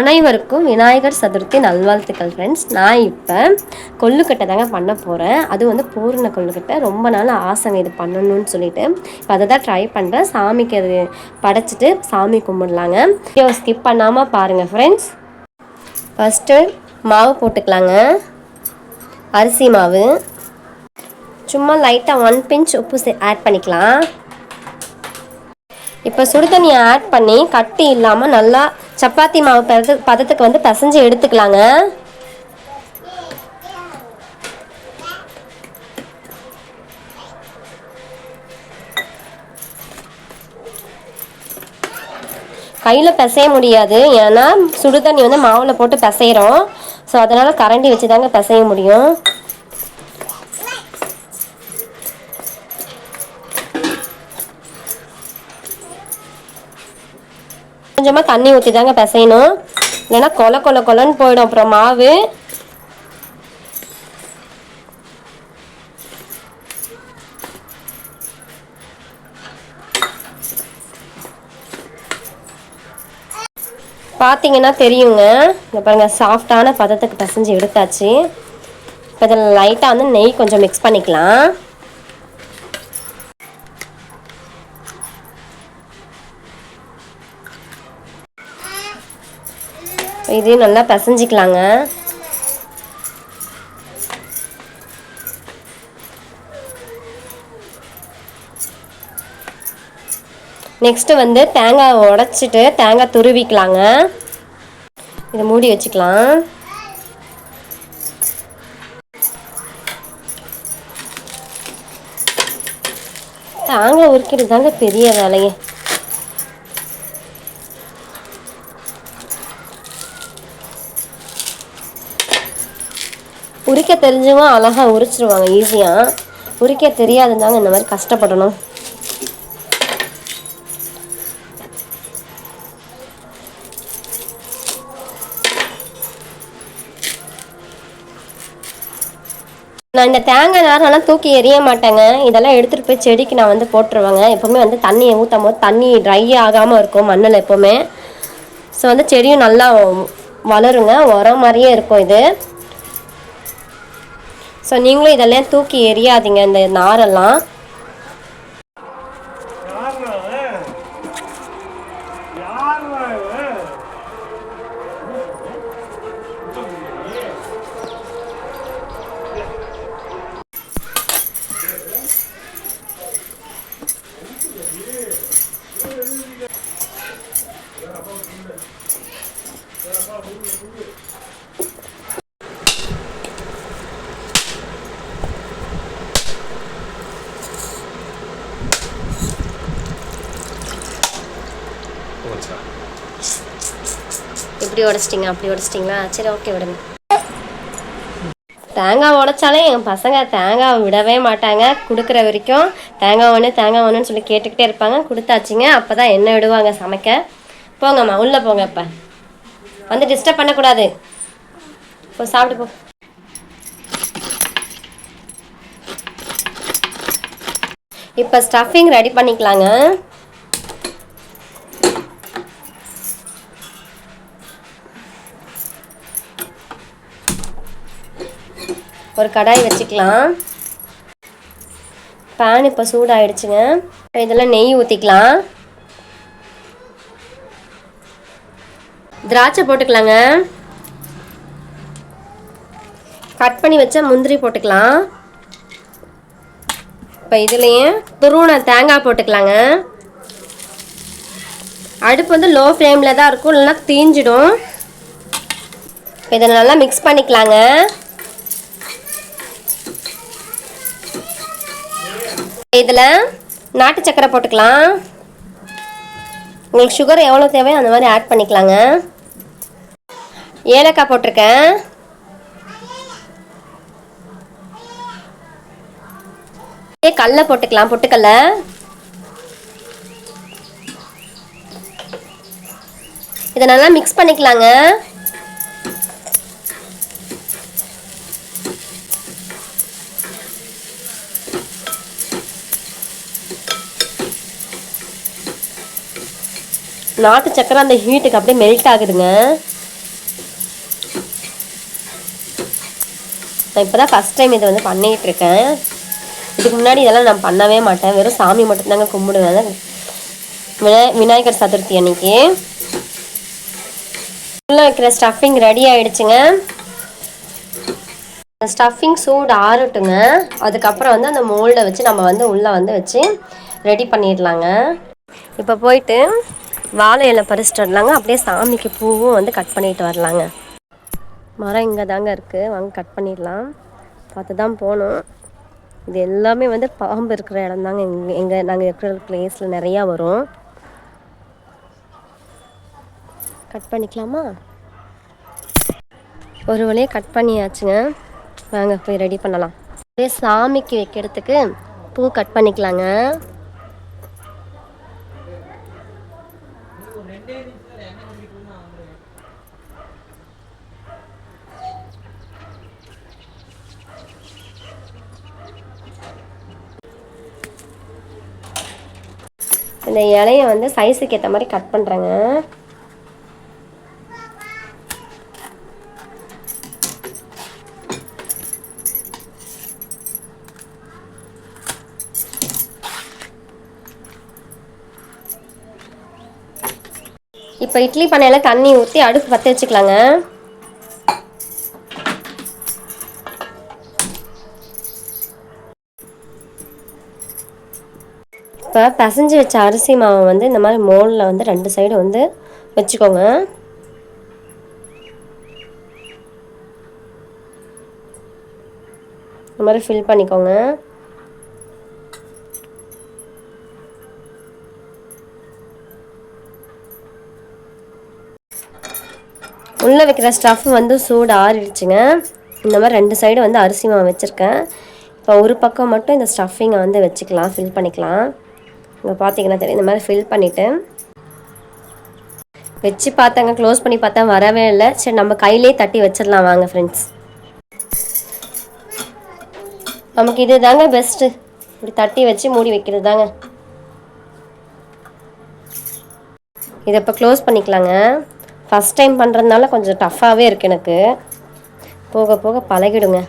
அனைவருக்கும் விநாயகர் சதுர்த்தி நல்வாழ்த்துக்கள் ஃப்ரெண்ட்ஸ். நான் இப்போ கொள்ளுக்கட்டை தாங்க பண்ண போகிறேன். அது வந்து பூரண கொள்ளுக்கட்டை. ரொம்ப நாள் ஆசைங்க இது பண்ணணும்னு சொல்லிட்டு இப்போ அதை தான் ட்ரை பண்ணுறேன். சாமிக்கு அது படைச்சிட்டு சாமி கும்பிடலாங்க. வீடியோ ஸ்கிப் பண்ணாமல் பாருங்கள் ஃப்ரெண்ட்ஸ். ஃபஸ்ட்டு மாவு போட்டுக்கலாங்க. அரிசி மாவு சும்மா லைட்டாக 1 பிஞ்ச் உப்பு ஆட் பண்ணிக்கலாம். இப்போ சுடு தண்ணியை ஆட் பண்ணி கட்டி இல்லாமல் நல்லா சப்பாத்தி மாவு பதத்துக்கு வந்து பிசைஞ்சு எடுத்துக்கலாங்க. கையில் பிசைய முடியாது, ஏன்னா சுடு தண்ணி வந்து மாவில் போட்டு பிசைகிறோம். ஸோ அதனால் கரண்டி வச்சு தாங்க பிசைய முடியும். கொஞ்சமாக தண்ணி ஊற்றி தாங்க பிசையணும், இல்லைன்னா கொலன்னு போயிடும் அப்புறம் மாவு. பார்த்தீங்கன்னா தெரியுங்க. இங்கே பாருங்கள், சாஃப்டான பதத்துக்கு பிசைஞ்சு எடுத்தாச்சு. இப்போ இதில் லைட்டாக வந்து நெய் கொஞ்சம் மிக்ஸ் பண்ணிக்கலாம். இதையும் நல்லா பிசைஞ்சிக்கலாங்க. நெக்ஸ்ட்டு வந்து தேங்காய் உடைச்சிட்டு தேங்காய் துருவிக்கலாங்க. இதை மூடி வச்சுக்கலாம். தேங்காய் உரிக்கிறது தாங்க பெரிய வேலையே. உரிக்க தெரிஞ்சவங்க அழகாக உரிச்சிருவாங்க ஈஸியாக. உரிக்க தெரியாதுந்தாங்க இந்த மாதிரி கஷ்டப்படணும். நான் இந்த தேங்காய் நாரெல்லாம் தூக்கி எறிய மாட்டேங்க. இதெல்லாம் எடுத்துகிட்டு போய் செடிக்கு நான் வந்து போட்டுருவேங்க. எப்போவுமே வந்து தண்ணியை ஊற்றும் போது தண்ணி ட்ரை ஆகாமல் இருக்கும் மண்ணில் எப்போவுமே. ஸோ வந்து செடியும் நல்லா வளருங்க, உரம் மாதிரியே இருக்கும் இது. ஸோ நீங்களும் இதெல்லாம் தூக்கி எறியாதீங்க இந்த நாரெல்லாம். இப்படி உடச்சிட்டிங்க, அப்படி உடச்சிட்டிங்களா? சரி, ஓகே, விடுங்க. தேங்காய் உடைச்சாலே என் பசங்க தேங்காய் விடவே மாட்டாங்க. கொடுக்குற வரைக்கும் தேங்காய் ஒன்றுன்னு சொல்லி கேட்டுக்கிட்டே இருப்பாங்க. கொடுத்தாச்சுங்க, அப்போ தான் என்ன விடுவாங்க சமைக்க. போங்கம்மா, உள்ளே போங்க. இப்போ வந்து டிஸ்டர்ப் பண்ணக்கூடாது. இப்போ சாப்பிட்டு போ. இப்போ ஸ்டஃபிங் ரெடி பண்ணிக்கலாங்க. ஒரு கடாய் வச்சுக்கலாம். பேன் இப்போ சூடாகிடுச்சுங்க. இதெல்லாம் நெய் ஊற்றிக்கலாம். திராட்சை போட்டுக்கலாங்க. கட் பண்ணி வச்ச முந்திரி போட்டுக்கலாம். இப்போ இதுலேயே துருவன தேங்காய் போட்டுக்கலாங்க. அடுப்பு வந்து லோ ஃப்ளேமில் தான் இருக்கும், இல்லைன்னா தீஞ்சிடும். இதை நல்லா மிக்ஸ் பண்ணிக்கலாங்க. இதில் நாட்டு சக்கரை போட்டுக்கலாம். உங்களுக்கு சுகர் எவ்வளோ தேவையோ அந்த மாதிரி ஆட் பண்ணிக்கலாங்க. ஏலக்காய் போட்டிருக்கேன். கடலை போட்டுக்கலாம், பொட்டுக்கடலை. இதை நல்லா மிக்ஸ் பண்ணிக்கலாங்க. நாட்டு சக்கரை அந்த ஹீட்டுக்கு அப்படியே மெல்ட் ஆகுதுங்க. நான் இப்போ தான் ஃபஸ்ட் டைம் இதை வந்து பண்ணிகிட்ருக்கேன். இதுக்கு முன்னாடி இதெல்லாம் நான் பண்ணவே மாட்டேன், வெறும் சாமி மட்டும்தாங்க கும்பிடுவேன் விநாயகர் சதுர்த்தி அன்னைக்கு. உள்ளே வைக்கிற ஸ்டஃபிங் ரெடி ஆகிடுச்சுங்க. ஸ்டஃபிங் சூடு ஆறட்டுங்க. அதுக்கப்புறம் வந்து அந்த மோல்டை வச்சு நம்ம வந்து உள்ளே வந்து வச்சு ரெடி பண்ணிடலாங்க. இப்போ போயிட்டு வாழை இலை பறிச்சுட்டு வரலாங்க. அப்படியே சாமிக்கு பூவும் வந்து கட் பண்ணிட்டு வரலாங்க. மரம் இங்கே தாங்க இருக்குது, வாங்க கட் பண்ணிடலாம். பார்த்து தான் போகணும். இது எல்லாமே வந்து பாம்பு இருக்கிற இடம் தாங்க. எங்கள் நாங்கள் இருக்கிற பிளேஸில் நிறையா வரும். கட் பண்ணிக்கலாமா? ஒரு வழியாக கட் பண்ணியாச்சுங்க. வாங்க போய் ரெடி பண்ணலாம். அப்படியே சாமிக்கு வைக்கிறதுக்கு பூ கட் பண்ணிக்கலாங்க. இந்த இலையை வந்து சைஸுக்கு ஏற்ற மாதிரி கட் பண்ணுறேங்க. இப்போ இட்லி பானையில் தண்ணி ஊற்றி அடுப்பு பற்ற வச்சுக்கலாங்க. இப்போ பிசைஞ்சு வச்ச அரிசி மாவை வந்து இந்த மாதிரி மோல்டில் வந்து 2 சைடு வந்து வச்சுக்கோங்க. இந்த மாதிரி ஃபில் பண்ணிக்கோங்க. உள்ளே வைக்கிற ஸ்டஃப் வந்து சூடு ஆறிடுச்சுங்க. இந்த மாதிரி 2 சைடு வந்து அரிசி மாவு வச்சுருக்கேன். இப்போ ஒரு பக்கம் மட்டும் இந்த ஸ்டஃபிங்கை வந்து வச்சுக்கலாம், ஃபில் பண்ணிக்கலாம். இங்கே பார்த்தீங்கன்னா தெரியும். இந்த மாதிரி ஃபில் பண்ணிவிட்டு வச்சு பார்த்தாங்க, க்ளோஸ் பண்ணி பார்த்தா வரவே இல்லை. சரி நம்ம கையிலே தட்டி வச்சிடலாம் வாங்க ஃப்ரெண்ட்ஸ். நமக்கு இது தாங்க பெஸ்ட்டு, இப்படி தட்டி வச்சு மூடி வைக்கிறது தாங்க. இதை இப்போ க்ளோஸ் பண்ணிக்கலாங்க. ஃபஸ்ட் டைம் பண்ணுறதுனால கொஞ்சம் டஃப்பாகவே இருக்குது எனக்கு, போக போக பழகிடுங்க.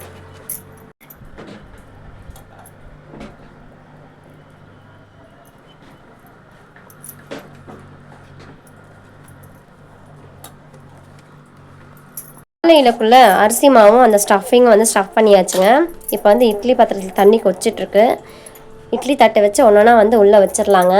வாழையிலக்குள்ளே அரிசி மாவும் அந்த ஸ்டஃபிங்கும் வந்து ஸ்டஃப் பண்ணியாச்சுங்க. இப்போ வந்து இட்லி பாத்திரத்தில் தண்ணி கொச்சிட்ருக்கு. இட்லி தட்டை வச்சு ஒன்றா வந்து உள்ளே வச்சிடலாங்க.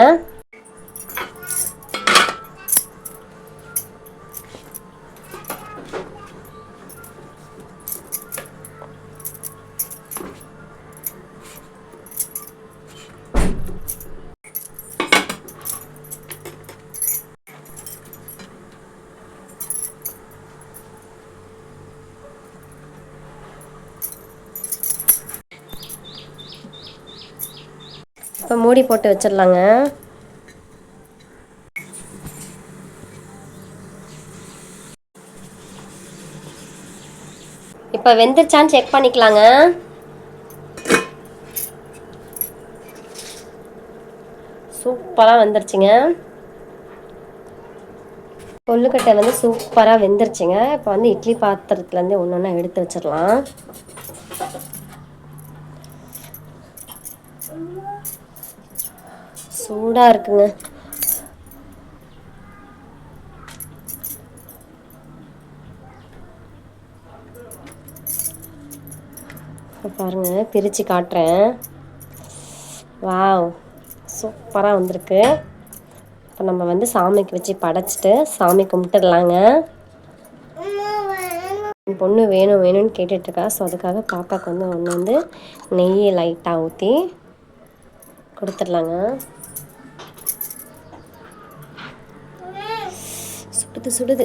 இப்போ மூடி போட்டு வச்சிடலாங்க. இப்போ வெந்துருச்சான்னு செக் பண்ணிக்கலாங்க. சூப்பராக வெந்துருச்சுங்க. கொள்ளுக்கட்டை வந்து சூப்பராக வெந்துருச்சுங்க. இப்போ வந்து இட்லி பாத்திரத்துலேருந்து ஒன்று ஒன்றா எடுத்து வச்சிடலாம். சூடாக இருக்குங்க. பாருங்கள், பிரித்து காட்டுறேன். வாவ், சூப்பராக வந்திருக்கு. இப்போ நம்ம வந்து சாமிக்கு வச்சு படைச்சிட்டு சாமி கும்பிட்டுடலாங்க. என் பொண்ணு வேணும் வேணும்னு கேட்டுட்ருக்கா. ஸோ அதுக்காக பாப்பாவுக்கு வந்து ஒன்று வந்து நெய்யை லைட்டாக ஊற்றி கொடுத்துடலாங்க. சுடுது சுடுது.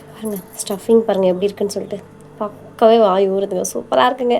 பாருங்கள் ஸ்டஃபிங் பாருங்கள் எப்படி இருக்குன்னு சொல்லிட்டு பக்கவே வாய் ஊறுதுங்க. சூப்பராக இருக்குங்க.